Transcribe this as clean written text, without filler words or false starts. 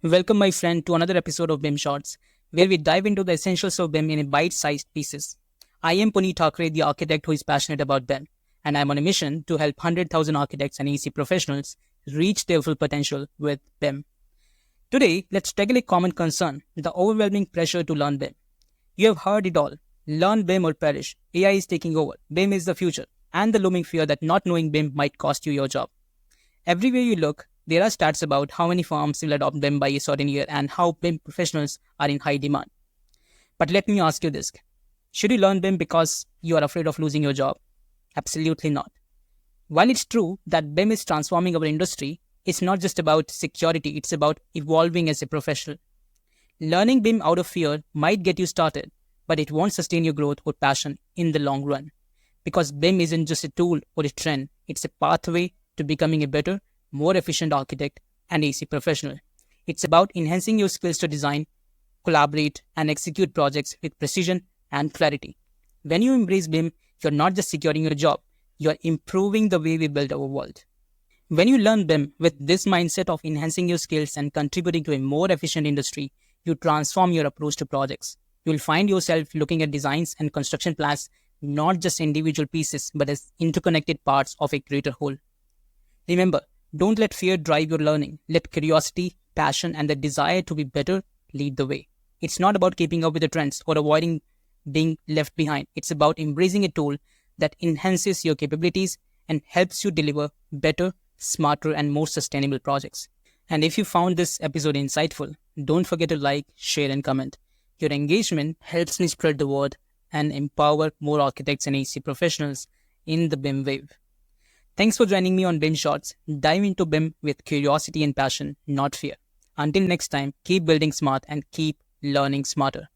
Welcome, my friend, to another episode of BIMshorts, where we dive into the essentials of BIM in bite-sized pieces. I am Puneet Thakre, the architect who is passionate about BIM, and I'm on a mission to help 100,000 architects and EC professionals reach their full potential with BIM. Today, let's tackle a common concern, the overwhelming pressure to learn BIM. You have heard it all. Learn BIM or perish. AI is taking over. BIM is the future. And the looming fear that not knowing BIM might cost you your job. Everywhere you look, there are stats about how many firms will adopt BIM by a certain year and how BIM professionals are in high demand. But let me ask you this. Should you learn BIM because you are afraid of losing your job? Absolutely not. While it's true that BIM is transforming our industry, it's not just about security, it's about evolving as a professional. Learning BIM out of fear might get you started, but it won't sustain your growth or passion in the long run. Because BIM isn't just a tool or a trend, it's a pathway to becoming a better, more efficient architect and AC professional. It's about enhancing your skills to design, collaborate, and execute projects with precision and clarity. When you embrace BIM, you're not just securing your job, you're improving the way we build our world. When you learn BIM with this mindset of enhancing your skills and contributing to a more efficient industry, you transform your approach to projects. You'll find yourself looking at designs and construction plans not just individual pieces, but as interconnected parts of a greater whole. Remember, don't let fear drive your learning. Let curiosity, passion, and the desire to be better lead the way. It's not about keeping up with the trends or avoiding being left behind. It's about embracing a tool that enhances your capabilities and helps you deliver better, smarter, and more sustainable projects. And if you found this episode insightful, don't forget to like, share, and comment. Your engagement helps me spread the word and empower more architects and AC professionals in the BIM wave. Thanks for joining me on BIMshorts. Dive into BIM with curiosity and passion, not fear. Until next time, keep building smart and keep learning smarter.